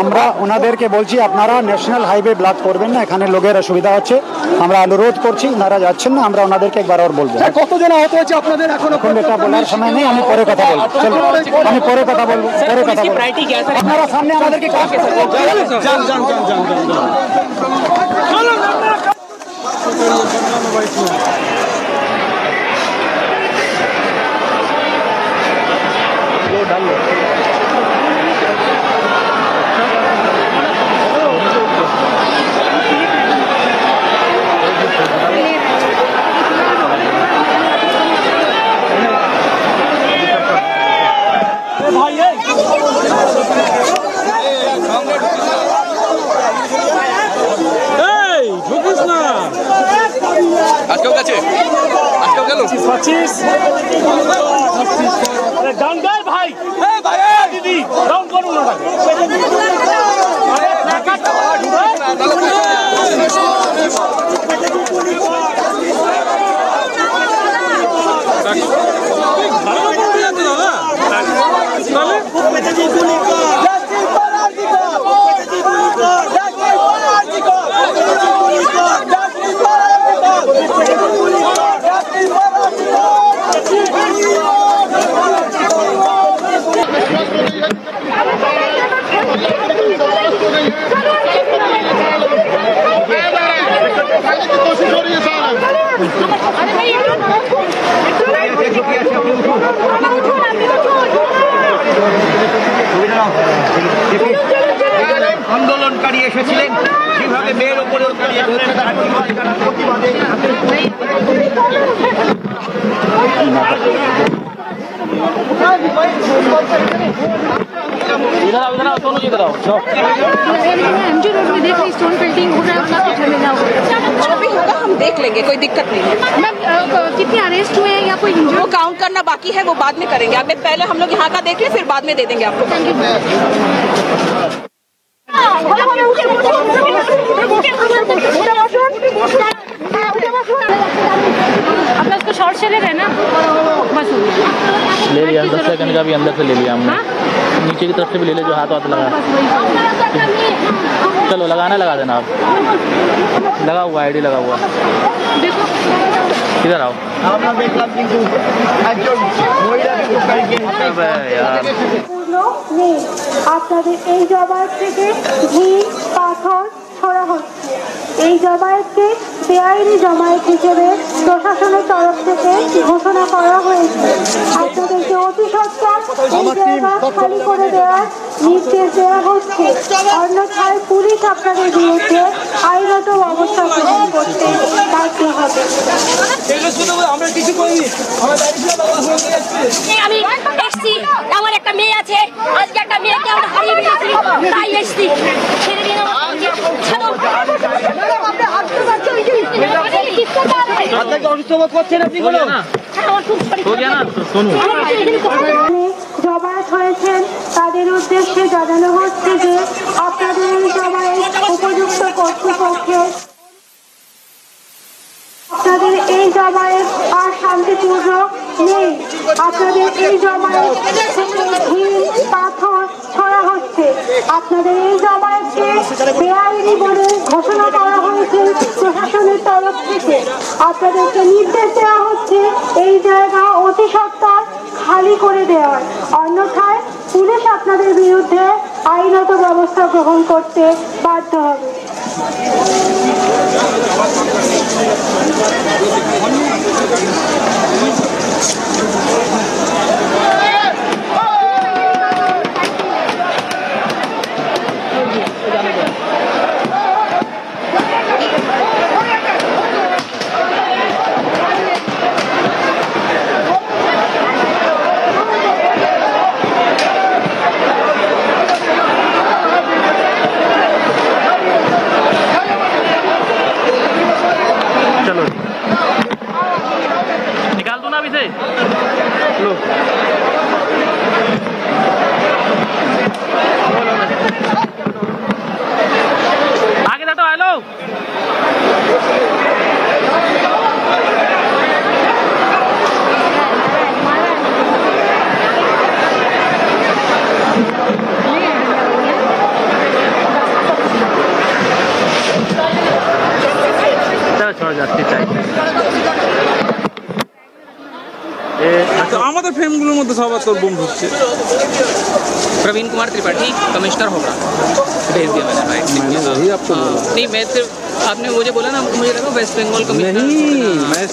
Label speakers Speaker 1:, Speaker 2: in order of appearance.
Speaker 1: আমরা ওনাদেরকে বলছি আপনারা ন্যাশনাল হাইওয়ে ব্লক করবেন না, এখানে লোকের অসুবিধা হচ্ছে, আমরা অনুরোধ করছি, ওনারা যাচ্ছেন না, আমরা ওনাদেরকে একবার আর বলবো।
Speaker 2: কতজন আহত হয়েছে আপনাদের এখন
Speaker 1: এটা বলার সময় নেই, আমি পরে কথা বলবো। চলো আমি পরে কথা বলবো, আপনারা সামনে আমাদেরকে
Speaker 3: ভাই দিদি রাউন্ড করুন না
Speaker 4: कोशिश हो रही है साहब लगाओ।
Speaker 5: एमजी रोड में देख रही स्टोन पेंटिंग हो रहा है, उसका कुछ हमें ना हो।
Speaker 6: जो भी होगा हम देख लेंगे, कोई दिक्कत नहीं है।
Speaker 5: मैम कितने अरेस्ट हुए हैं या कोई
Speaker 6: वो
Speaker 5: इंजर्ड?
Speaker 6: काउंट करना बाकी है, वो बाद में करेंगे। अभी पहले हम लोग यहाँ का देख लें, फिर बाद में दे देंगे आपको।
Speaker 5: अपना उसको शॉर्ट से ले रहे हैं ना, बस हो गया।
Speaker 4: ले लिया 10 सेकंड का भी अंदर से ले लिया हमने। नीचे की तरफ से भी ले ले जो हाथ लगा। चलो लगाना लगा देना आप। लगा हुआ आईडी लगा हुआ। किधर आओ यार।
Speaker 7: আপনাদের এই জমায়েত থেকে ভিড় পাথর ছড়া হচ্ছে। এই জমায়েতকে বেআইনি জমায়েত হিসেবে প্রশাসনের তরফ থেকে ঘোষণা করা হয়েছে। আপনাদেরকে অতি সত্বর এই জায়গা খালি করে দেওয়ার নির্দেশ দেওয়া হচ্ছে। অন্যথায় পুলিশ আপনাদের বিরুদ্ধে আইনত ব্যবস্থা গ্রহণ করতে বাধ্য হবে।
Speaker 5: আমি এসছি, আমার একটা মেয়ে আছে, আজকে একটা মেয়েকে আমরা হারিয়ে ফেলেছি, তাই এসছি। ছেড়ে দিন আমাকে।
Speaker 7: জমায়েত হয়েছেন তাদের উদ্দেশ্যে জানানো হচ্ছে যে আপনাদের এই জমায়েত উপযুক্ত কর্তৃপক্ষের আপনাদের এই জমায়েত আর শান্তিপূর্ণ নেই। আপনাদের এই জমায়েত ভিড় পাথর ছড়া হচ্ছে। আপনাদের এই জমায়েতকে বেআইনি বলে ঘোষণা করা হয়েছে প্রশাসনের তরফ থেকে। আপনাদেরকে নির্দেশ দেওয়া হচ্ছে এই জায়গা অতি সত্বর খালি করে দেওয়ার, অন্যথায় পুলিশ আপনাদের বিরুদ্ধে আইনত ব্যবস্থা গ্রহণ করতে বাধ্য হবে।
Speaker 4: निकाल दो ना अभी से। लो आगे जाओ। हेलो छोड़ जाती चाहिए।
Speaker 8: আমাদের ফ্রেমগুলোর মধ্যে সবার তোর বোম ঢুকছে।
Speaker 9: प्रवीण कुमार त्रिपाठी कमिश्नर होगा, भेज दिया मैंने।
Speaker 8: वही आपको बोला।
Speaker 9: नहीं मैं सिर्फ आपने मुझे बोला ना, मुझे लगा वेस्ट बंगाल कमिश्नर।
Speaker 8: नहीं मैं